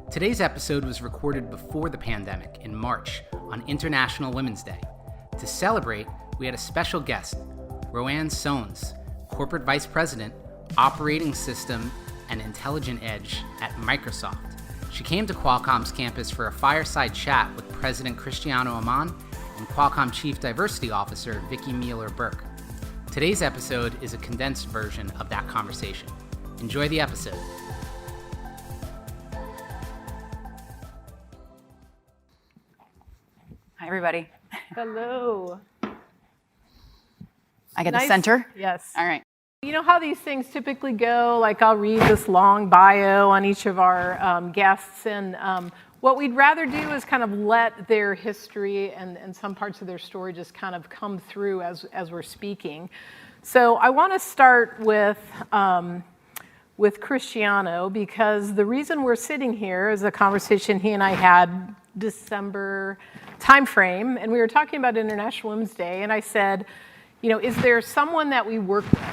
Today's episode was recorded before the pandemic in March on International Women's Day. To celebrate, we had a special guest, Roanne, Corporate Vice President, Operating System and Intelligent Edge at Microsoft. She came to Qualcomm's campus for a fireside chat with President Cristano Amon and Qualcomm Chief Diversity Officer Vicki Mealer-Burke. Today's episode is a condensed version of that conversation. Enjoy the episode. Hi, everybody. Hello. I get the center? Yes. All right. You know how these things typically go? Like I'll read this long bio on each of our guests, and what we'd rather do is kind of let their history and some parts of their story just kind of come through as we're speaking. So I want to start with Cristano, because the reason we're sitting here is a conversation he and I had December timeframe, and we were talking about International Women's Day, and I said, you know, is there someone that we work with,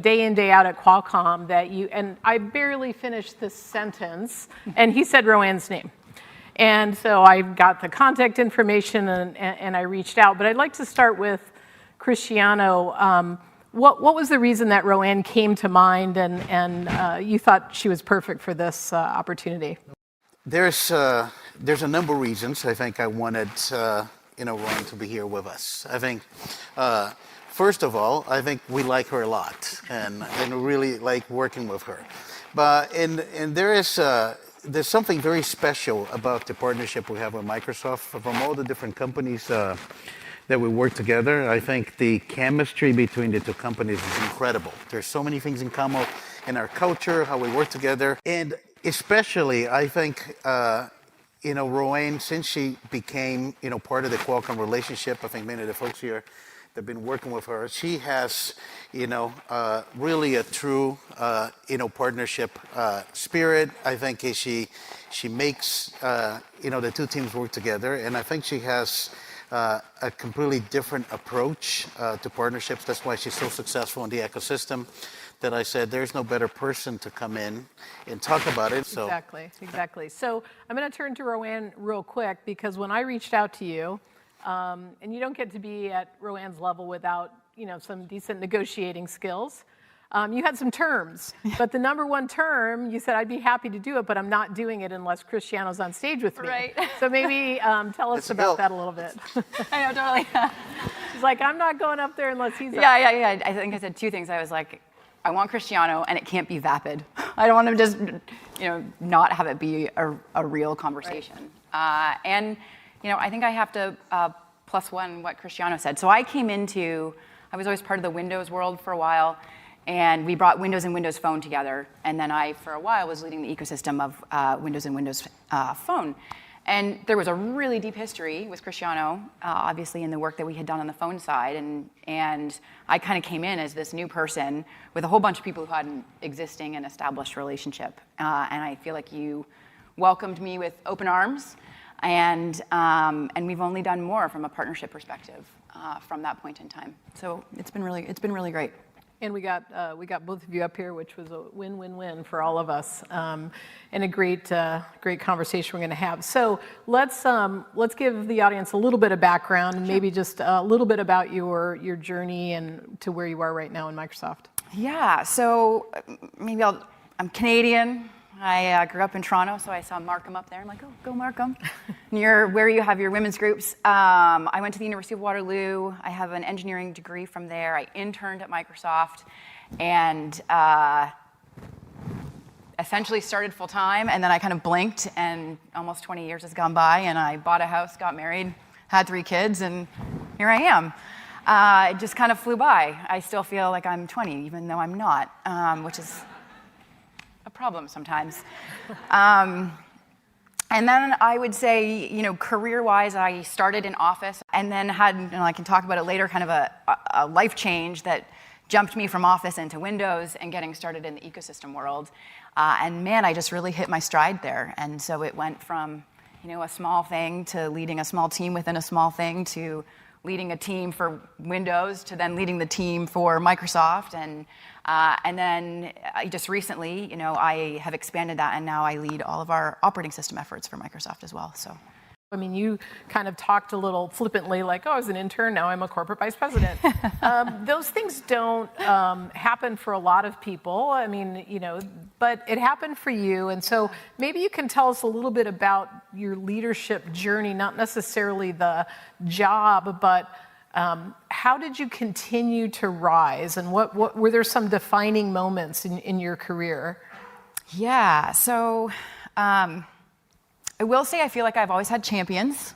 day in, day out at Qualcomm that you, and I barely finished this sentence, and he said Rowanne's name. And so I got the contact information and I reached out, but I'd like to start with Cristano. What was the reason that Rowanne came to mind and you thought she was perfect for this opportunity? There's a number of reasons. I think I wanted Rowan to be here with us. I think first of all, I think we like her a lot and really like working with her. But and there's something very special about the partnership we have with Microsoft. From all the different companies that we work together, I think the chemistry between the two companies is incredible. There's so many things in common in our culture, how we work together, and especially I think Roanne, since she became part of the Qualcomm relationship, I think many of the folks here that have been working with her, she has really a true partnership spirit. I think she makes the two teams work together, and I think she has a completely different approach to partnerships. That's why she's so successful in the ecosystem, that I said there's no better person to come in and talk about it. So. Exactly. So I'm going to turn to Rowanne real quick, because when I reached out to you, and you don't get to be at Rowanne's level without some decent negotiating skills. You had some terms, but the number one term, you said, I'd be happy to do it, but I'm not doing it unless Cristano's on stage with me. Right. So maybe tell us about that a little bit. I know, totally. She's like, I'm not going up there unless he's up. Yeah. I think I said two things. I was like, I want Cristano, and it can't be vapid. I don't want to just, not have it be a real conversation. Right. I think I have to plus one what Cristano said. So I was always part of the Windows world for a while, and we brought Windows and Windows Phone together. And then I, for a while, was leading the ecosystem of Windows and Windows Phone. And there was a really deep history with Cristano, obviously, in the work that we had done on the phone side. And I kind of came in as this new person with a whole bunch of people who had an existing and established relationship. And I feel like you welcomed me with open arms. And we've only done more from a partnership perspective from that point in time. So it's been really great. And we got both of you up here, which was a win-win-win for all of us, and a great conversation we're going to have. So let's give the audience a little bit of background, and maybe just a little bit about your journey and to where you are right now in Microsoft. Yeah. So maybe I'm Canadian. I grew up in Toronto, so I saw Markham up there. I'm like, oh, go Markham. Near where you have your women's groups. I went to the University of Waterloo. I have an engineering degree from there. I interned at Microsoft and essentially started full time, and then I kind of blinked, and almost 20 years has gone by, and I bought a house, got married, had 3 kids, and here I am. It just kind of flew by. I still feel like I'm 20, even though I'm not, which is a problem sometimes. And then I would say, career-wise, I started in Office and then had, and I can talk about it later, kind of a life change that jumped me from Office into Windows and getting started in the ecosystem world. And man, I just really hit my stride there. And so it went from, a small thing to leading a small team within a small thing to leading a team for Windows to then leading the team for Microsoft, and then just recently, I have expanded that, and now I lead all of our operating system efforts for Microsoft as well. So. I mean, you kind of talked a little flippantly, like, oh, I was an intern, now I'm a corporate vice president. Those things don't happen for a lot of people. I mean, but it happened for you. And so maybe you can tell us a little bit about your leadership journey, not necessarily the job, but how did you continue to rise? And what were there some defining moments in your career? Yeah, so I will say I feel like I've always had champions.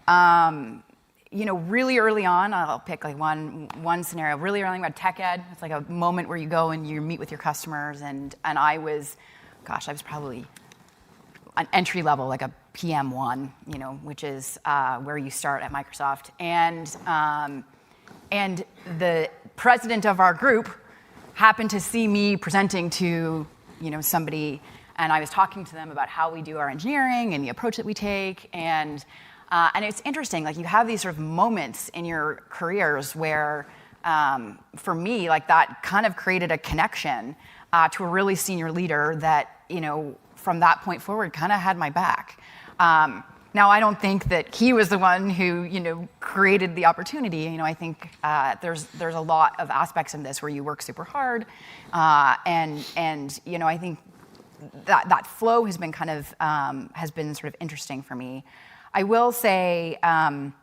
Really early on, I'll pick like one scenario. Really early on, tech ed. It's like a moment where you go and you meet with your customers, and I was probably an entry level, like a PM1, which is where you start at Microsoft. And the president of our group happened to see me presenting to somebody. And I was talking to them about how we do our engineering and the approach that we take. And it's interesting, like you have these sort of moments in your careers where, for me, like that kind of created a connection to a really senior leader that, from that point forward kind of had my back. Now, I don't think that he was the one who, created the opportunity. I think there's a lot of aspects in this where you work super hard. And I think that flow has been kind of has been sort of interesting for me. I will say I've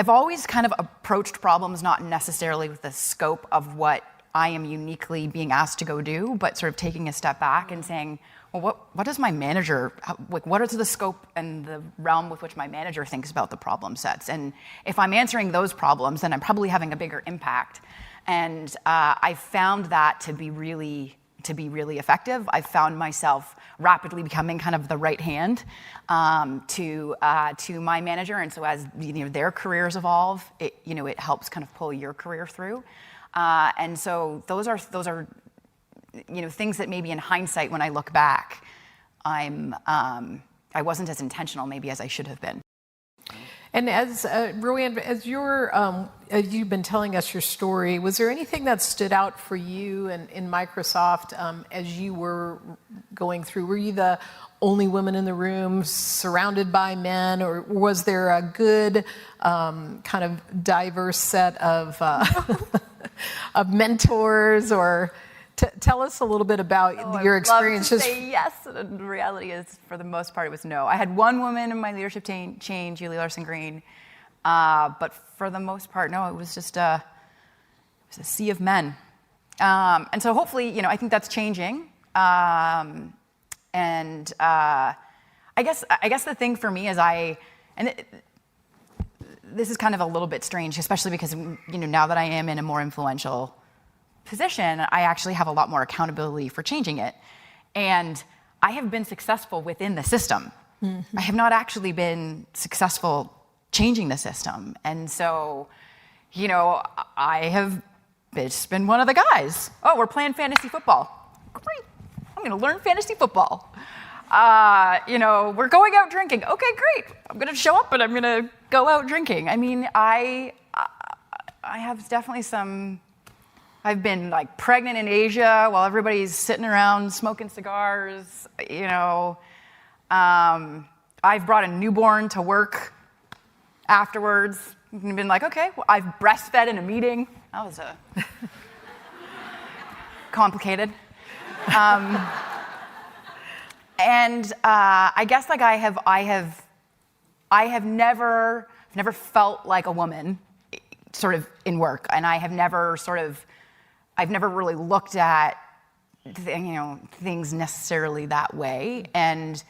always kind of approached problems not necessarily with the scope of what I am uniquely being asked to go do, but sort of taking a step back and saying, well, what does my manager, what is the scope and the realm with which my manager thinks about the problem sets? And if I'm answering those problems, then I'm probably having a bigger impact. And I found that to be really effective. I found myself rapidly becoming kind of the right hand to my manager, and so as their careers evolve, it helps kind of pull your career through. And so those are things that maybe in hindsight, when I look back, I wasn't as intentional maybe as I should have been. And as Roanne, as you've been telling us your story, was there anything that stood out for you in Microsoft as you were going through? Were you the only woman in the room, surrounded by men, or was there a good kind of diverse set of of mentors? Or tell us a little bit about your experiences. I would love to say yes, and the reality is, for the most part, it was no. I had one woman in my leadership chain, Julie Larson-Green, but for the most part, no. It was just a sea of men, and so hopefully, I think that's changing. And I guess the thing for me is this is kind of a little bit strange, especially because now that I am in a more influential position, I actually have a lot more accountability for changing it. And I have been successful within the system. Mm-hmm. I have not actually been successful changing the system. And so, I have just been one of the guys. Oh, we're playing fantasy football. Great. I'm going to learn fantasy football. We're going out drinking. Okay, great. I'm going to show up and I'm going to go out drinking. I mean, I have definitely I've been like pregnant in Asia while everybody's sitting around smoking cigars. I've brought a newborn to work afterwards and been like, okay, well, I've breastfed in a meeting. That was complicated. And I guess like I have never felt like a woman sort of in work, and I've never really looked at things necessarily that way. And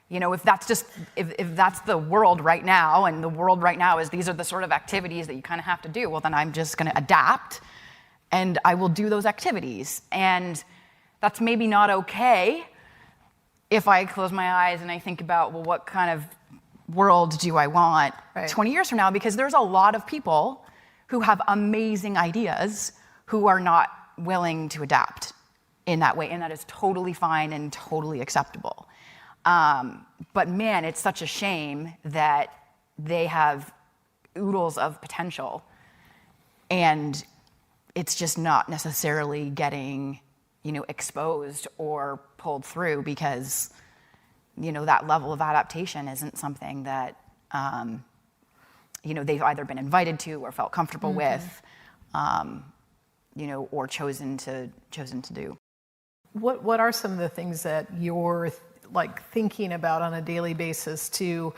if that's the world right now, and the world right now is these are the sort of activities that you kind of have to do, well, then I'm just going to adapt and I will do those activities. And that's maybe not okay if I close my eyes and I think about, well, what kind of world do I want 20 years from now? Because there's a lot of people who have amazing ideas who are not willing to adapt in that way, and that is totally fine and totally acceptable. But man, it's such a shame that they have oodles of potential, and it's just not necessarily getting, exposed or pulled through because, that level of adaptation isn't something that, they've either been invited to or felt comfortable with, or chosen to do. What are some of the things that you're thinking about on a daily basis to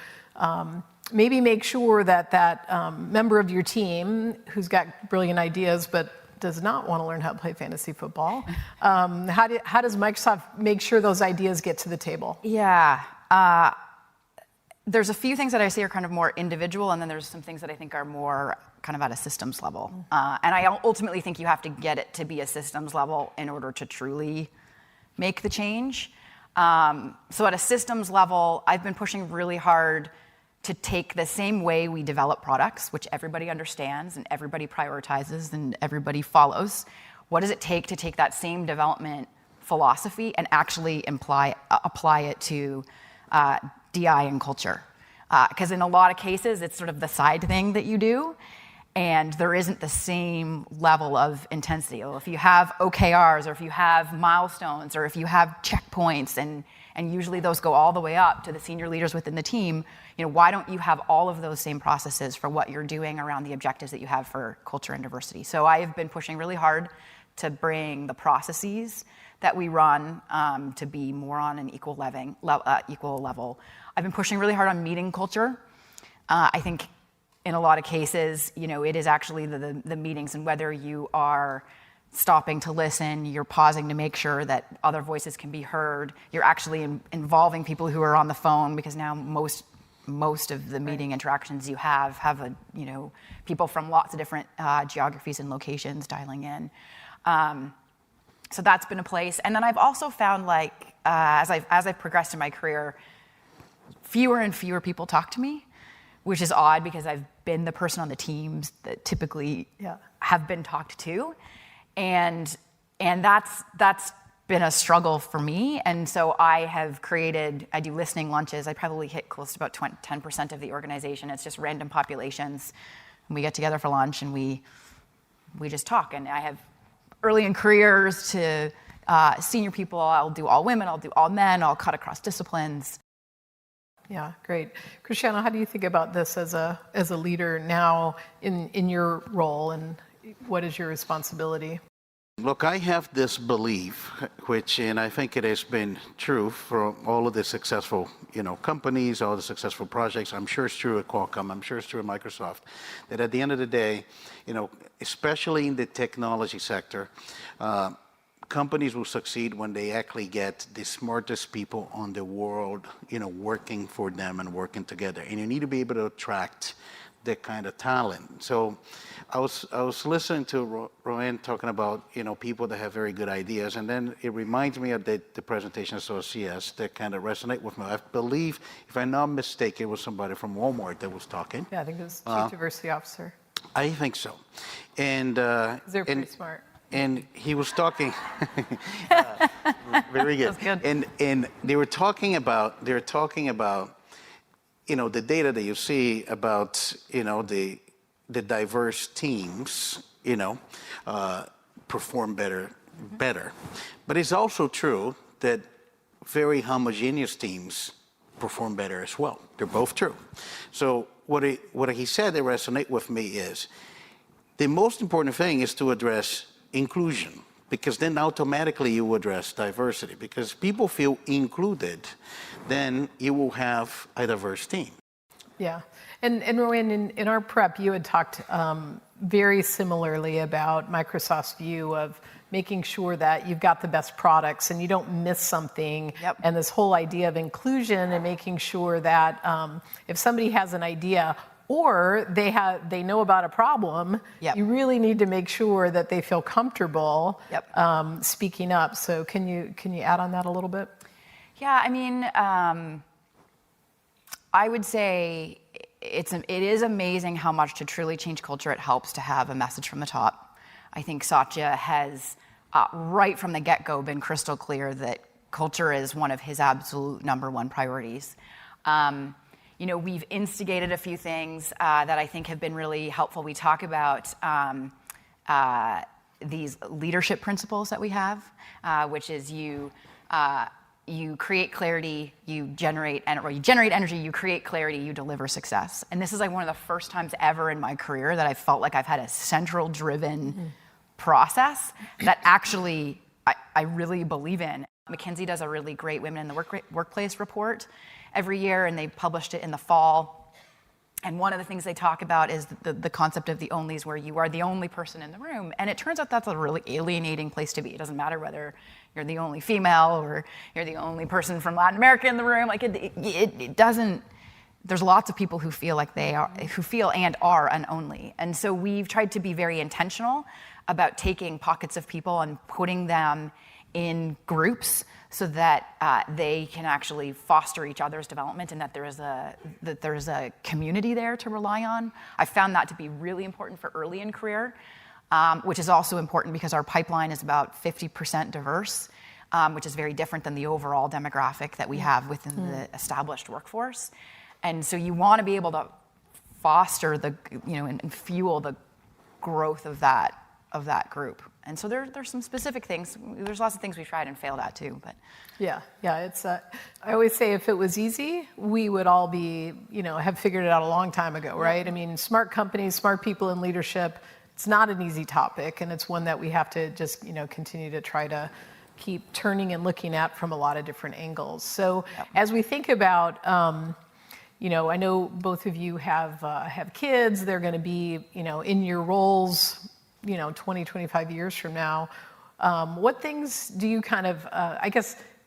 maybe make sure that member of your team who's got brilliant ideas but does not want to learn how to play fantasy football, how does Microsoft make sure those ideas get to the table? Yeah. There's a few things that I see are kind of more individual, and then there's some things that I think are more kind of at a systems level. And I ultimately think you have to get it to be a systems level in order to truly make the change. So at a systems level, I've been pushing really hard to take the same way we develop products, which everybody understands and everybody prioritizes and everybody follows. What does it take to take that same development philosophy and actually apply it to DI and culture? Because in a lot of cases, it's sort of the side thing that you do, and there isn't the same level of intensity. If you have OKRs, or if you have milestones, or if you have checkpoints, and usually those go all the way up to the senior leaders within the team, why don't you have all of those same processes for what you're doing around the objectives that you have for culture and diversity? So I have been pushing really hard to bring the processes that we run to be more on an equal level. I've been pushing really hard on meeting culture. I think in a lot of cases, it is actually the meetings, and whether you are stopping to listen, you're pausing to make sure that other voices can be heard, you're actually involving people who are on the phone, because now most of the meeting interactions you have people from lots of different geographies and locations dialing in. So that's been a place. And then I've also found as I've progressed in my career, fewer and fewer people talk to me, which is odd because I've been the person on the teams that typically have been talked to. And that's been a struggle for me. And so I do listening lunches. I probably hit close to about 10% of the organization. It's just random populations. And we get together for lunch and we just talk. And I have early in careers to senior people. I'll do all women, I'll do all men, I'll cut across disciplines. Yeah, great. Cristano, how do you think about this as a leader now in your role, and what is your responsibility? Look, I have this belief, and I think it has been true for all of the successful, companies, all the successful projects. I'm sure it's true at Qualcomm. I'm sure it's true at Microsoft. That at the end of the day, especially in the technology sector, companies will succeed when they actually get the smartest people on the world, working for them and working together. And you need to be able to attract that kind of talent. So I was listening to Roanne talking about, people that have very good ideas, and then it reminds me of the presentation at OCS that kind of resonate with me. I believe, if I'm not mistaken, it was somebody from Walmart that was talking. Yeah, I think it was Chief Diversity Officer. I think so. And they're pretty smart. And he was talking, very good. That's good. And they were talking about, the data that you see about, the diverse teams, perform better. But it's also true that very homogeneous teams perform better as well. They're both true. So what he said that resonate with me is, the most important thing is to address inclusion, because then automatically you address diversity. Because people feel included, then you will have a diverse team. Yeah. And Rowan, in our prep, you had talked very similarly about Microsoft's view of making sure that you've got the best products and you don't miss something. Yep. And this whole idea of inclusion and making sure that if somebody has an idea or they know about a problem, Yep. you really need to make sure that they feel comfortable Yep. speaking up. So can you add on that a little bit? Yeah, I mean, I would say it is amazing how much to truly change culture it helps to have a message from the top. I think Satya has, right from the get-go, been crystal clear that culture is one of his absolute number one priorities. we've instigated a few things that I think have been really helpful. We talk about these leadership principles that we have, which is you create clarity, you generate energy, you create clarity, you deliver success. And this is like one of the first times ever in my career that I felt like I've had a central driven process that actually I really believe in. McKinsey does a really great Women in the Workplace report every year, and they published it in the fall. And one of the things they talk about is the concept of the onlys, where you are the only person in the room. And it turns out that's a really alienating place to be. It doesn't matter whether you're the only female or you're the only person from Latin America in the room. Like it doesn't. There's lots of people who feel like who feel and are an only. And so we've tried to be very intentional about taking pockets of people and putting them in groups so that they can actually foster each other's development, and that there's a community there to rely on. I found that to be really important for early in career, which is also important because our pipeline is about 50% diverse, which is very different than the overall demographic that we have within the established workforce. And so you want to be able to foster and fuel the growth of that group. And so there's some specific things. There's lots of things we tried and failed at too. But yeah, it's. I always say if it was easy, we would all be, have figured it out a long time ago, right? I mean, smart companies, smart people in leadership. It's not an easy topic, and it's one that we have to just, continue to try to keep turning and looking at from a lot of different angles. So as we think about, I know both of you have kids. They're going to be, in your roles, 20, 25 years from now. What things do you kind of,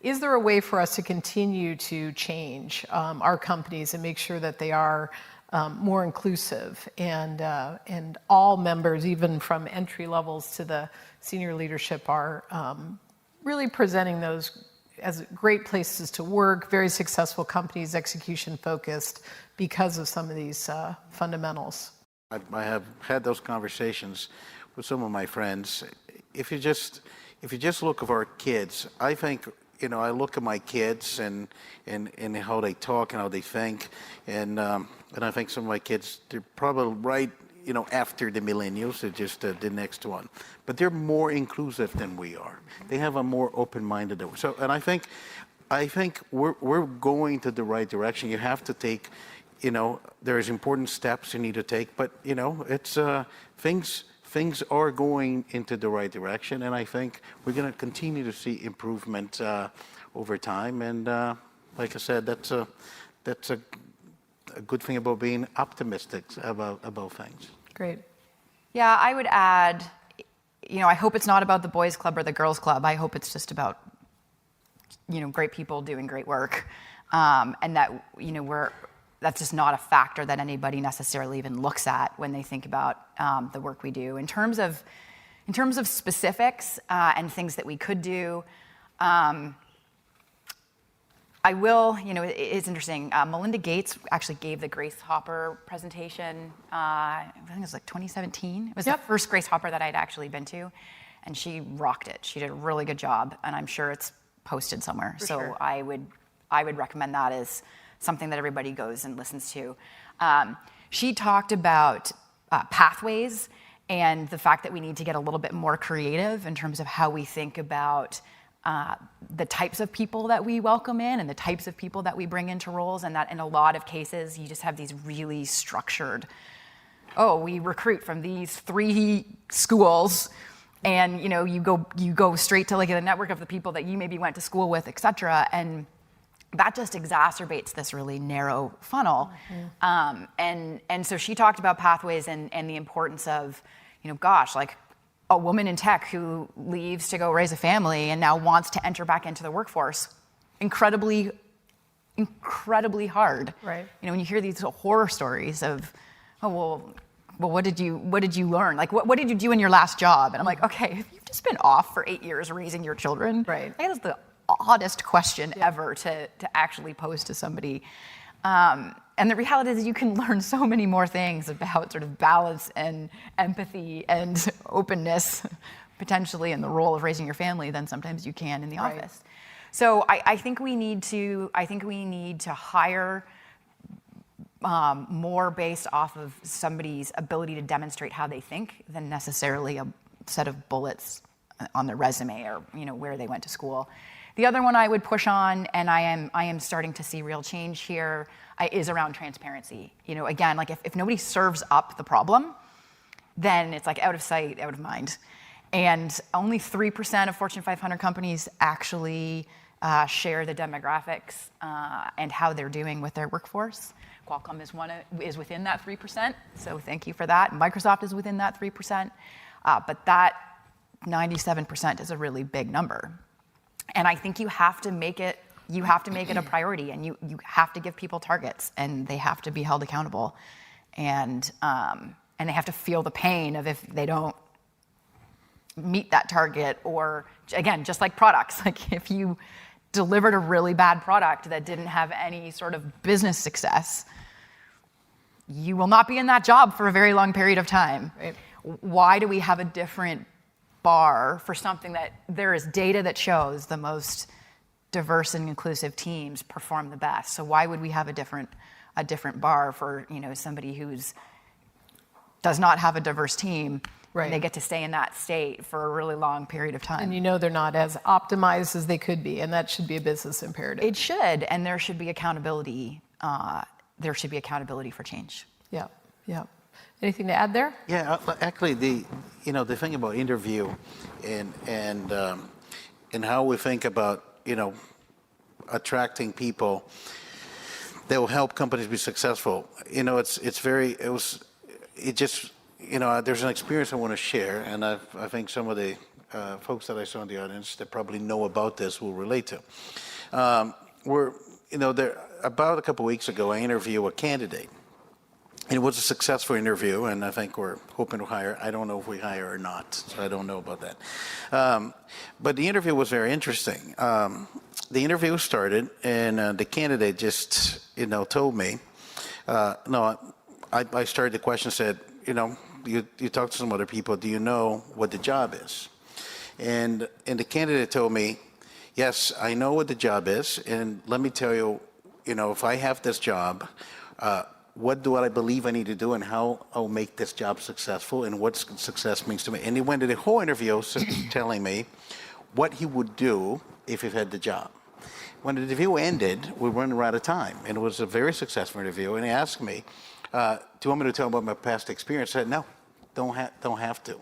is there a way for us to continue to change our companies and make sure that they are more inclusive and all members, even from entry levels to the senior leadership, are really presenting those as great places to work, very successful companies, execution focused because of some of these fundamentals? I have had those conversations with some of my friends. If you just look at our kids, I think, I look at my kids and how they talk and how they think, and I think some of my kids, they're probably right, after the millennials, they're just the next one. But they're more inclusive than we are. They have a more open-minded. So, and I think we're going to the right direction. You have to take, there's important steps you need to take, but it's things are going into the right direction, and I think we're going to continue to see improvement over time. And like I said, that's a good thing about being optimistic about things. Great. Yeah, I would add, I hope it's not about the boys' club or the girls' club. I hope it's just about, great people doing great work, and that that's just not a factor that anybody necessarily even looks at when they think about the work we do. In terms of specifics and things that we could do, I will, it's interesting. Melinda Gates actually gave the Grace Hopper presentation, I think it was like 2017. It was the first Grace Hopper that I'd actually been to, and she rocked it. She did a really good job, and I'm sure it's posted somewhere. For sure. I would recommend that as something that everybody goes and listens to. She talked about pathways and the fact that we need to get a little bit more creative in terms of how we think about the types of people that we welcome in and the types of people that we bring into roles, and that in a lot of cases you just have these really structured, we recruit from these 3 schools, and you go straight to like the network of the people that you maybe went to school with, et cetera, and that just exacerbates this really narrow funnel. And so she talked about pathways and the importance of, like a woman in tech who leaves to go raise a family and now wants to enter back into the workforce. Incredibly hard. Right. When you hear these horror stories of, well, what did you learn? Like, what did you do in your last job? And I'm like, okay, if you've just been off for 8 years raising your children, right. That is the oddest question ever to actually pose to somebody. And the reality is you can learn so many more things about sort of balance and empathy and openness potentially in the role of raising your family than sometimes you can in the office. So I think we need to hire more based off of somebody's ability to demonstrate how they think than necessarily a set of bullets on their resume or where they went to school. The other one I would push on, and I am starting to see real change here, is around transparency. Again, like if nobody serves up the problem, then it's like out of sight, out of mind. And only 3% of Fortune 500 companies actually share the demographics and how they're doing with their workforce. Qualcomm is within that 3%, so thank you for that. Microsoft is within that 3%, but that 97% is a really big number. And I think you have to make it a priority, and you have to give people targets, and they have to be held accountable, and they have to feel the pain of if they don't meet that target, or again, just like products, like if you delivered a really bad product that didn't have any sort of business success, you will not be in that job for a very long period of time. Right? Why do we have a different bar for something that there is data that shows the most diverse and inclusive teams perform the best? So why would we have a different bar for somebody who's does not have a diverse team? Right. And they get to stay in that state for a really long period of time. And they're not as optimized as they could be, and that should be a business imperative. It should, and there should be accountability. There should be accountability for change. Yeah, yeah. Anything to add there? Yeah, actually, the thing about interview and how we think about attracting people that will help companies be successful. There's an experience I want to share, and I think some of the folks that I saw in the audience that probably know about this will relate to. About a couple weeks ago, I interviewed a candidate. It was a successful interview, and I think we're hoping to hire. I don't know if we hire or not, so I don't know about that. But the interview was very interesting. The interview started, and the candidate just, told me, I started the question, said, you talked to some other people, do you know what the job is? And the candidate told me, yes, I know what the job is, and let me tell you, if I have this job, what do I believe I need to do and how I'll make this job successful and what success means to me. And he went to the whole interview telling me what he would do if he had the job. When the interview ended, we were running out of time, and it was a very successful interview, and he asked me, do you want me to tell about my past experience? I said, no, don't have to.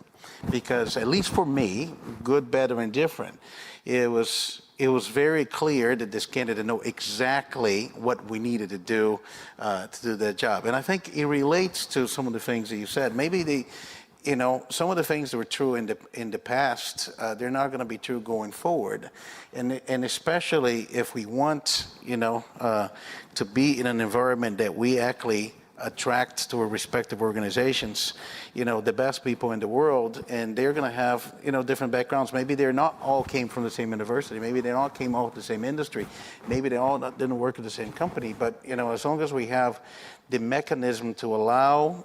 Because at least for me, good, bad, or indifferent, it was very clear that this candidate knew exactly what we needed to do that job. And I think it relates to some of the things that you said. Maybe some of the things that were true in the past, they're not going to be true going forward. And especially if we want, to be in an environment that we actually attract to our respective organizations, the best people in the world, and they're going to have, different backgrounds. Maybe they're not all came from the same university. Maybe they all came out of the same industry. Maybe they all didn't work at the same company. But, as long as we have the mechanism to allow,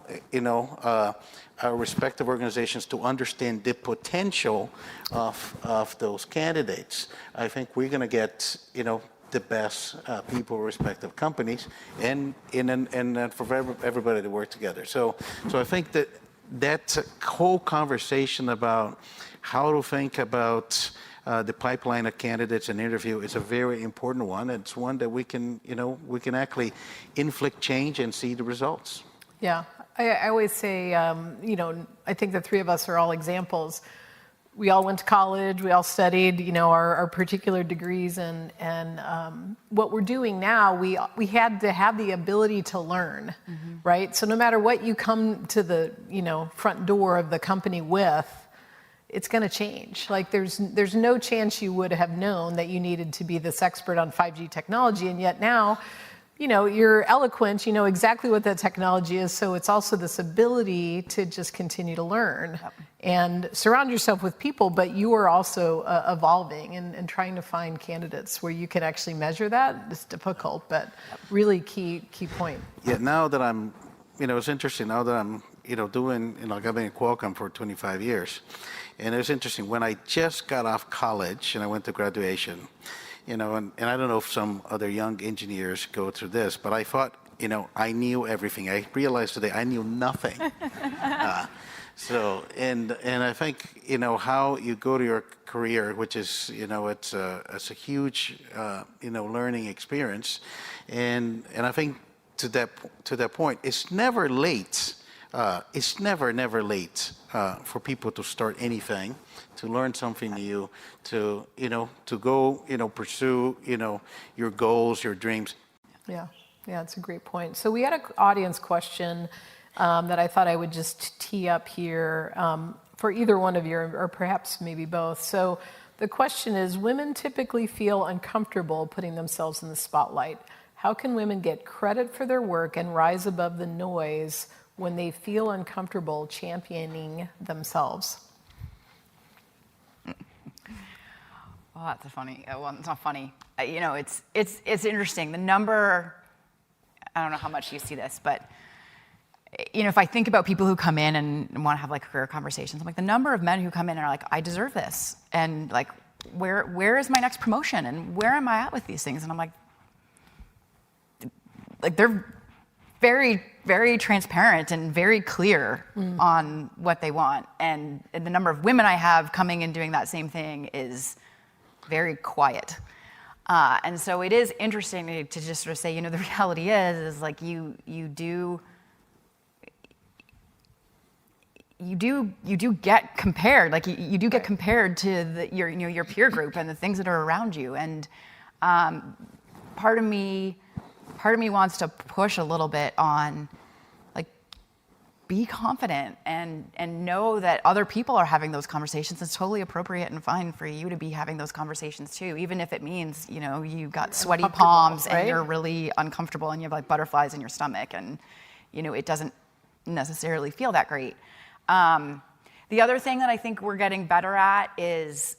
our respective organizations to understand the potential of those candidates, I think we're going to get, the best people, respective companies, and for everybody to work together. So I think that whole conversation about how to think about the pipeline of candidates and interview is a very important one. It's one that we can actually inflict change and see the results. Yeah, I always say, I think the three of us are all examples. We all went to college, we all studied, our particular degrees, and what we're doing now, we had to have the ability to learn, right? So no matter what you come to the, front door of the company with, it's going to change. Like there's no chance you would have known that you needed to be this expert on 5G technology, and yet now, you're eloquent, you know exactly what that technology is, so it's also this ability to just continue to learn and surround yourself with people, but you are also evolving and trying to find candidates where you can actually measure that. It's difficult, but really key point. Yeah, now that I'm, it's interesting, now that I'm, doing, I've been at Qualcomm for 25 years, and it's interesting, when I just got off college and I went to graduation, and I don't know if some other young engineers go through this, but I thought I knew everything. I realized today I knew nothing. And I think, how you go to your career, which is, it's a huge, learning experience. And I think to that point, it's never late. It's never late for people to start anything, to learn something new, to go, pursue, your goals, your dreams. Yeah, it's a great point. So we had an audience question that I thought I would just tee up here for either one of you, or perhaps maybe both. So the question is, women typically feel uncomfortable putting themselves in the spotlight. How can women get credit for their work and rise above the noise when they feel uncomfortable championing themselves? Well, that's funny. Well, it's not funny. It's interesting. The number, I don't know how much you see this, but if I think about people who come in and want to have like career conversations, I'm like, the number of men who come in and are like, I deserve this, and like, where is my next promotion, and where am I at with these things? And I'm like they're very, very transparent and very clear on what they want, and the number of women I have coming and doing that same thing is very quiet. And so it is interesting to just sort of say, the reality is like you do get compared, like you do get compared to your peer group and the things that are around you. And part of me wants to push a little bit on, like, be confident and know that other people are having those conversations. It's totally appropriate and fine for you to be having those conversations too, even if it means, you got sweaty palms, right? And you're really uncomfortable and you have like butterflies in your stomach, and, it doesn't necessarily feel that great. The other thing that I think we're getting better at is,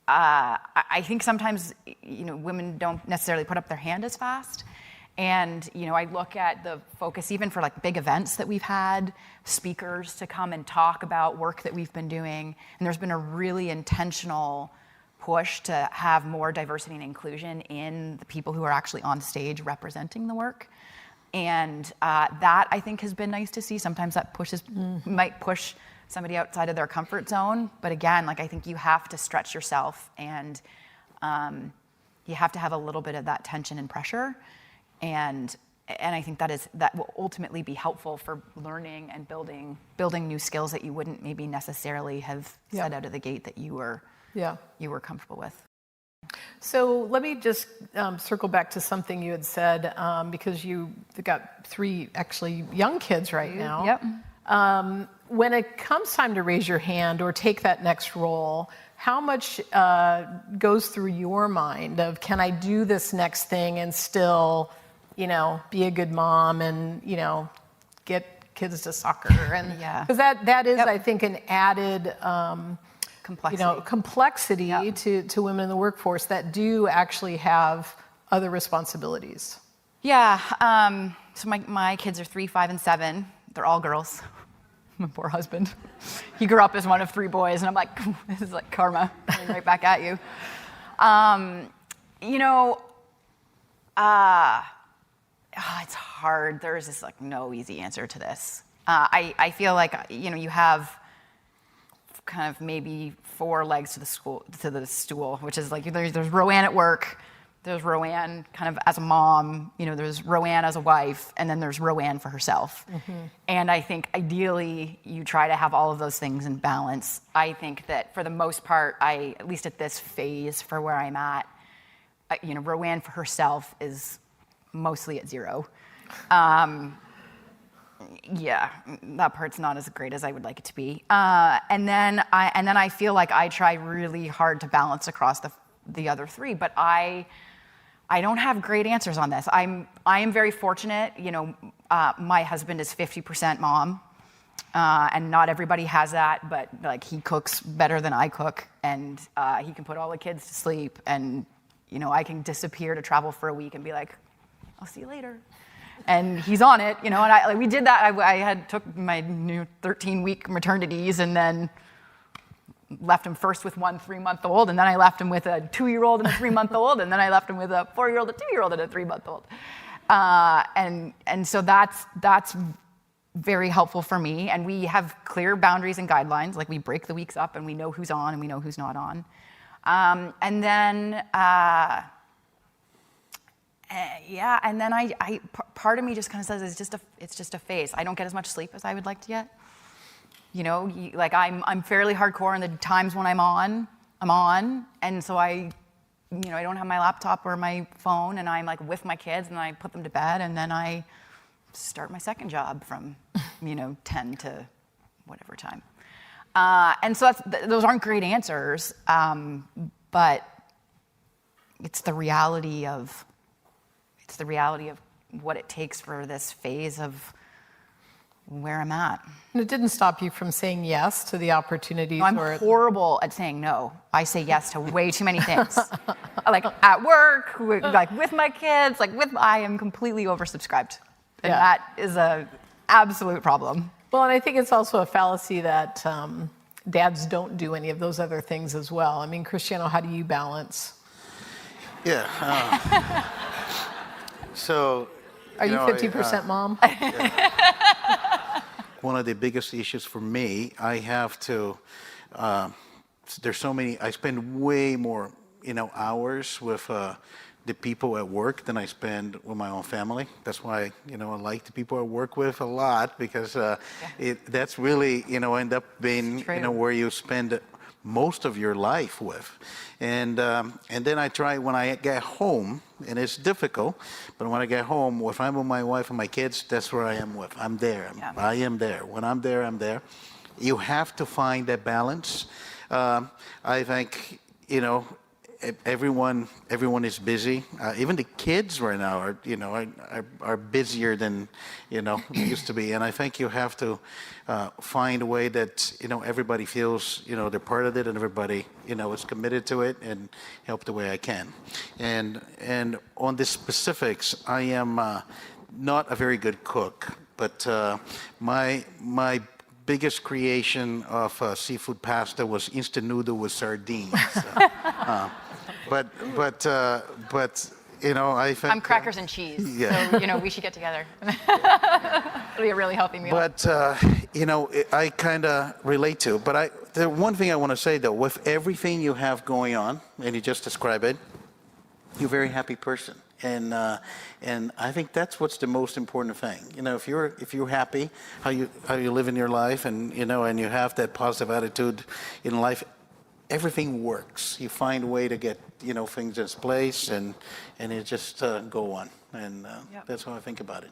I think sometimes, women don't necessarily put up their hand as fast. And, I look at the focus even for like big events that we've had, speakers to come and talk about work that we've been doing. And there's been a really intentional push to have more diversity and inclusion in the people who are actually on stage representing the work. And that, I think, has been nice to see. Sometimes that might push somebody outside of their comfort zone. But again, like, I think you have to stretch yourself, and you have to have a little bit of that tension and pressure. And I think that will ultimately be helpful for learning and building new skills that you wouldn't maybe necessarily have said out of the gate that you were comfortable with. So let me just circle back to something you had said, because you've got 3 actually young kids right now. Yep. When it comes time to raise your hand or take that next role, how much goes through your mind of, can I do this next thing and still, be a good mom and, get kids to soccer? And because that is, I think, an added complexity to women in the workforce that do actually have other responsibilities. Yeah. So my kids are 3, 5, and 7. They're all girls. My poor husband. He grew up as one of 3 boys, and I'm like, this is like karma coming right back at you. It's hard. There's just like no easy answer to this. I feel like, you have kind of maybe 4 legs to the stool, which is like, there's Roanne at work, there's Rowan kind of as a mom, there's Rowan as a wife, and then there's Rowan for herself. Mm-hmm. And I think ideally you try to have all of those things in balance. I think that for the most part, at least at this phase for where I'm at, Rowan for herself is mostly at 0. Yeah, that part's not as great as I would like it to be. And then I feel like I try really hard to balance across the other 3, but I don't have great answers on this. I am very fortunate. My husband is 50% mom, and not everybody has that. But like, he cooks better than I cook, and he can put all the kids to sleep, and I can disappear to travel for a week and be like, I'll see you later. And he's on it, and we did that. I took my new 13-week maternities, and then left him first with 1 3-month-old, and then I left him with a 2-year-old and a 3-month-old, and then I left him with a 4-year-old, a 2-year-old, and a 3-month-old. And so that's very helpful for me. And we have clear boundaries and guidelines. Like we break the weeks up and we know who's on and we know who's not on. And then part of me just kind of says it's just a phase. I don't get as much sleep as I would like to get. You know, like I'm fairly hardcore in the times when I'm on, and so I don't have my laptop or my phone, and I'm like with my kids, and I put them to bed, and then I start my second job from 10 to whatever time. And so those aren't great answers, but it's the reality of what it takes for this phase of where I'm at. And it didn't stop you from saying yes to the opportunities. No, I'm horrible at saying no. I say yes to way too many things. Like at work, like with my kids, I am completely oversubscribed. And that is an absolute problem. Well, and I think it's also a fallacy that dads don't do any of those other things as well. I mean, Cristiano, how do you balance? Yeah. So. Are you 50% mom? One of the biggest issues for me, I have to, there's so many, I spend way more, hours with the people at work than I spend with my own family. That's why, I like the people I work with a lot, because that's really, end up being, where you spend most of your life with. And then I try when I get home, and it's difficult, but when I get home, if I'm with my wife and my kids, that's where I am with. I'm there. I am there. When I'm there, I'm there. You have to find that balance. I think, everyone is busy. Even the kids right now are busier than they used to be. And I think you have to find a way that everybody feels they're part of it, and everybody is committed to it, and help the way I can. And on the specifics, I am not a very good cook, but my biggest creation of seafood pasta was instant noodle with sardines. But I think I'm crackers and cheese. Yeah. So we should get together. It'll be a really healthy meal. But I kind of relate to. But the one thing I want to say though, with everything you have going on, and you just described it, you're a very happy person. And I think that's what's the most important thing. If you're happy, how you live in your life, and and you have that positive attitude in life, everything works. You find a way to get things in place, and it just go on. And that's how I think about it.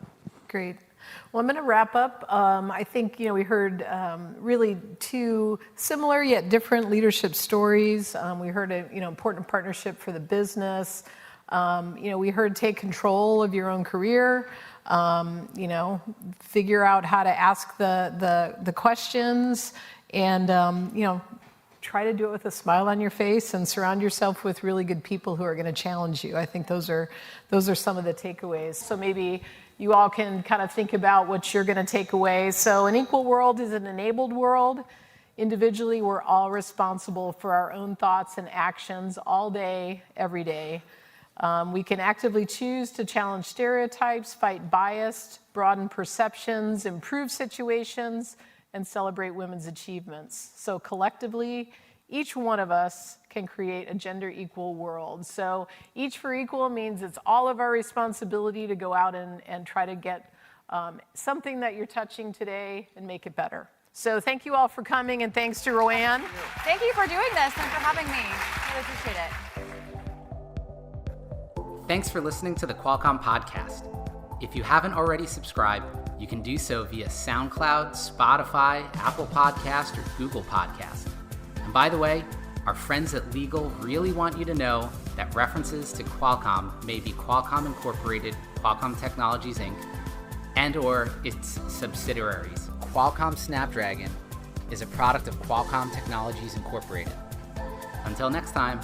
Great. Well, I'm going to wrap up. I think we heard really two similar yet different leadership stories. We heard an important partnership for the business. We heard take control of your own career. Figure out how to ask the questions, and try to do it with a smile on your face, and surround yourself with really good people who are going to challenge you. I think those are some of the takeaways. So maybe you all can kind of think about what you're going to take away. So an equal world is an enabled world. Individually, we're all responsible for our own thoughts and actions all day, every day. We can actively choose to challenge stereotypes, fight bias, broaden perceptions, improve situations, and celebrate women's achievements. So collectively, each one of us can create a gender equal world. So each for equal means it's all of our responsibility to go out and try to get something that you're touching today and make it better. So thank you all for coming, and thanks to Roanne. Thank you for doing this and for having me. Really appreciate it. Thanks for listening to the Qualcomm podcast. If you haven't already subscribed, you can do so via SoundCloud, Spotify, Apple Podcast, or Google Podcast. And by the way, our friends at Legal really want you to know that references to Qualcomm may be Qualcomm Incorporated, Qualcomm Technologies Inc., and or its subsidiaries. Qualcomm Snapdragon is a product of Qualcomm Technologies Incorporated. Until next time.